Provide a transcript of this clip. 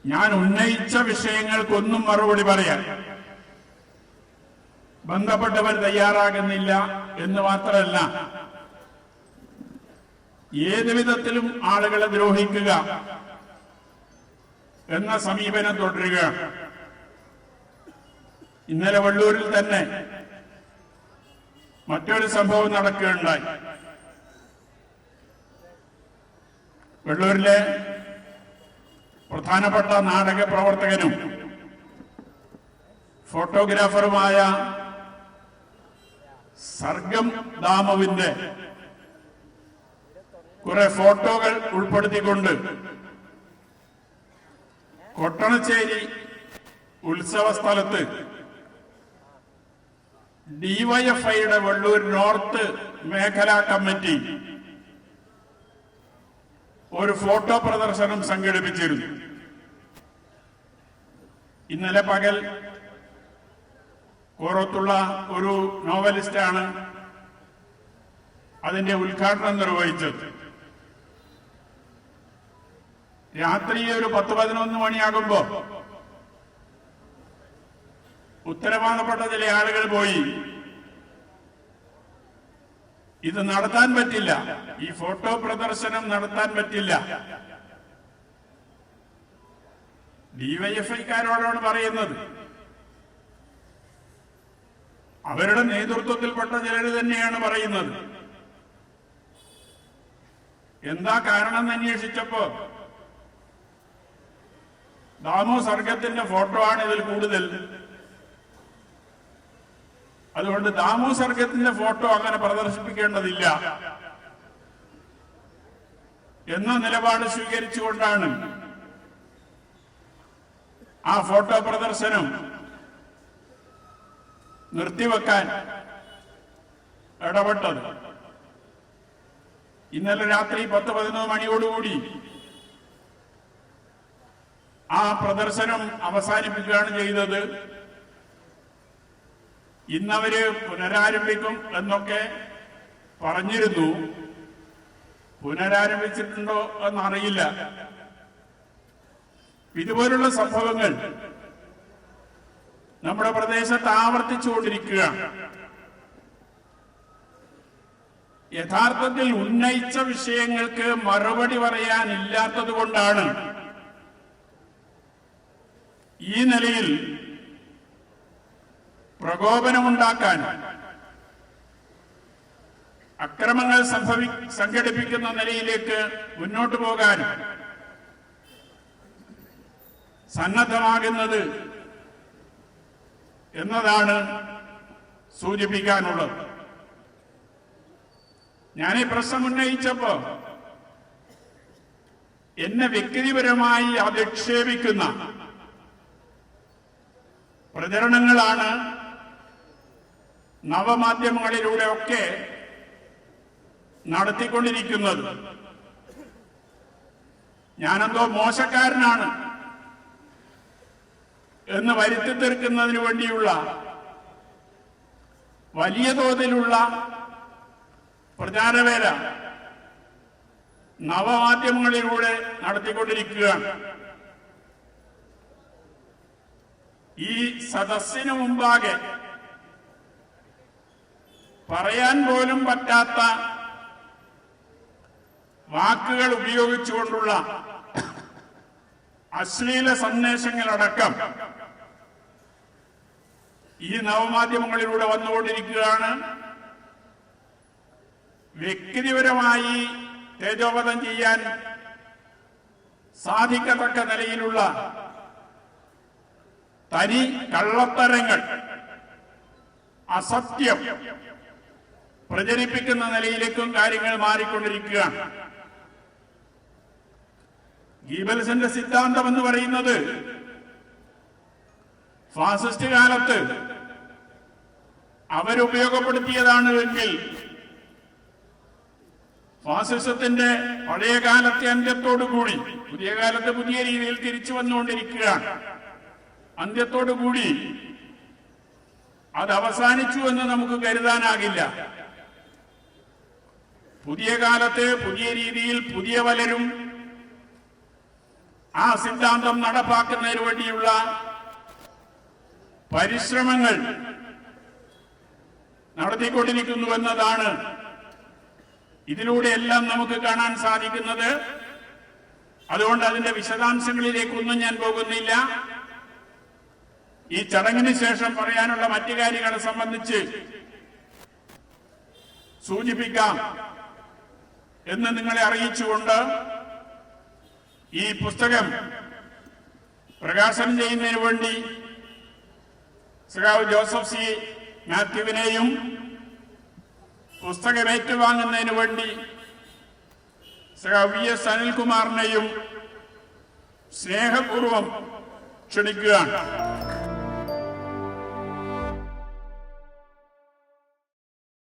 ഞാൻ ഉന്നയിച്ച വിഷയങ്ങൾക്കൊന്നും മറുപടി പറയാൻ ബന്ധപ്പെട്ടവർ തയ്യാറാകുന്നില്ല എന്ന് മാത്രമല്ല, ഏത് വിധത്തിലും ആളുകളെ ദ്രോഹിക്കുക എന്ന സമീപനം തുടരുകയാണ്. ഇന്നലെ വള്ളൂരിൽ തന്നെ മറ്റൊരു സംഭവം നടക്കുകയുണ്ടായി. വെള്ളൂരിലെ പ്രധാനപ്പെട്ട നാടക പ്രവർത്തകനും ഫോട്ടോഗ്രാഫറുമായ സർഗം ദാമുവിന്റെ കുറെ ഫോട്ടോകൾ ഉൾപ്പെടുത്തിക്കൊണ്ട് കൊട്ടണച്ചേരി ഉത്സവ സ്ഥലത്ത് ഡിവൈഎഫ്ഐയുടെ വെള്ളൂർ നോർത്ത് മേഖലാ കമ്മിറ്റി ഒരു ഫോട്ടോ പ്രദർശനം സംഘടിപ്പിച്ചിരുന്നു. ഇന്നലെ പകൽ കോറത്തുള്ള ഒരു നോവലിസ്റ്റാണ് അതിന്റെ ഉദ്ഘാടനം നിർവഹിച്ചത്. രാത്രി ഒരു 10-11 മണിയാകുമ്പോ ഉത്തരവാദപ്പെട്ട ചില ആളുകൾ പോയി, ഇത് നടത്താൻ പറ്റില്ല, ഈ ഫോട്ടോ പ്രദർശനം നടത്താൻ പറ്റില്ല. ഡിവൈഎഫ്ഐക്കാരോടാണ് പറയുന്നത്. അവരുടെ നേതൃത്വത്തിൽപ്പെട്ട ചിലര് തന്നെയാണ് പറയുന്നത്. എന്താ കാരണം എന്ന് അന്വേഷിച്ചപ്പോ ദാമു സർഗത്തിന്റെ ഫോട്ടോ ആണ് ഇതിൽ കൂടുതൽ, അതുകൊണ്ട് ദാമു സർഗത്തിന്റെ ഫോട്ടോ അങ്ങനെ പ്രദർശിപ്പിക്കേണ്ടതില്ല എന്ന നിലപാട് സ്വീകരിച്ചുകൊണ്ടാണ് ആ ഫോട്ടോ പ്രദർശനം നിർത്തിവെക്കാൻ ഇടപെട്ടത്. ഇന്നലെ രാത്രി 10-11 മണിയോടുകൂടി ആ പ്രദർശനം അവസാനിപ്പിക്കുകയാണ് ചെയ്തത്. ഇന്നവര് പുനരാരംഭിക്കും എന്നൊക്കെ പറഞ്ഞിരുന്നു. പുനരാരംഭിച്ചിട്ടുണ്ടോ എന്നറിയില്ല. ഇതുപോലുള്ള സംഭവങ്ങൾ നമ്മുടെ പ്രദേശത്ത് ആവർത്തിച്ചുകൊണ്ടിരിക്കുകയാണ്. യഥാർത്ഥത്തിൽ ഉന്നയിച്ച വിഷയങ്ങൾക്ക് മറുപടി പറയാനില്ലാത്തത് കൊണ്ടാണ് ഈ നിലയിൽ പ്രകോപനമുണ്ടാക്കാൻ, അക്രമങ്ങൾ സംഘടിപ്പിക്കുന്ന നിലയിലേക്ക് മുന്നോട്ടു പോകാൻ സന്നദ്ധമാകുന്നത് എന്നതാണ് സൂചിപ്പിക്കാനുള്ളത്. ഞാൻ ഈ പ്രശ്നം ഉന്നയിച്ചപ്പോ എന്നെ വ്യക്തിപരമായി അധിക്ഷേപിക്കുന്ന പ്രചരണങ്ങളാണ് നവമാധ്യമങ്ങളിലൂടെയൊക്കെ നടത്തിക്കൊണ്ടിരിക്കുന്നത്. ഞാനെന്തോ മോശക്കാരനാണ് എന്ന് വരുത്തി തീർക്കുന്നതിന് വേണ്ടിയുള്ള വലിയ തോതിലുള്ള പ്രചാരവേല നവമാധ്യമങ്ങളിലൂടെ നടത്തിക്കൊണ്ടിരിക്കുകയാണ്. ഈ സദസ്സിനു മുമ്പാകെ പറയാൻ പോലും പറ്റാത്ത വാക്കുകൾ ഉപയോഗിച്ചുകൊണ്ടുള്ള അശ്ലീല സന്ദേശങ്ങളടക്കം ഈ നവമാധ്യമങ്ങളിലൂടെ വന്നുകൊണ്ടിരിക്കുകയാണ്. വ്യക്തിപരമായി തേജോവധം ചെയ്യാൻ സാധിക്കത്തക്ക നിലയിലുള്ള തനി കള്ളത്തരങ്ങൾ, അസത്യം പ്രചരിപ്പിക്കുന്ന നിലയിലേക്കും കാര്യങ്ങൾ മാറിക്കൊണ്ടിരിക്കുകയാണ്. ഗീബൽസിന്റെ സിദ്ധാന്തം എന്ന് പറയുന്നത് ഫാസിസ്റ്റ് കാലത്ത് അവരുപയോഗപ്പെടുത്തിയതാണ് എങ്കിൽ ഫാസിസത്തിന്റെ പഴയ കാലത്തെ അന്ത്യത്തോടുകൂടി, പുതിയ കാലത്ത് പുതിയ രീതിയിൽ തിരിച്ചു വന്നുകൊണ്ടിരിക്കുകയാണ്, അന്ത്യത്തോടുകൂടി അത് അവസാനിച്ചു എന്ന് നമുക്ക് കരുതാനാകില്ല. പുതിയ കാലത്ത് പുതിയ രീതിയിൽ പുതിയ പലരും ആ സിദ്ധാന്തം നടപ്പാക്കുന്നതിന് വേണ്ടിയുള്ള പരിശ്രമങ്ങൾ നടത്തിക്കൊണ്ടിരിക്കുന്നുവെന്നതാണ് ഇതിലൂടെയെല്ലാം നമുക്ക് കാണാൻ സാധിക്കുന്നത്. അതുകൊണ്ട് അതിന്റെ വിശദാംശങ്ങളിലേക്കൊന്നും ഞാൻ പോകുന്നില്ല. ഈ ചടങ്ങിന് ശേഷം പറയാനുള്ള മറ്റു കാര്യങ്ങളെ സംബന്ധിച്ച് സൂചിപ്പിക്കാം എന്ന് നിങ്ങളെ അറിയിച്ചുകൊണ്ട് ഈ പുസ്തകം പ്രകാശനം ചെയ്യുന്നതിന് വേണ്ടി സഖാവ് ജോസഫ് സി മാത്യുവിനെയും പുസ്തകം ഏറ്റുവാങ്ങുന്നതിന് വേണ്ടി സഖാവ് VS അനിൽകുമാറിനെയും സ്നേഹപൂർവം ക്ഷണിക്കുകയാണ്.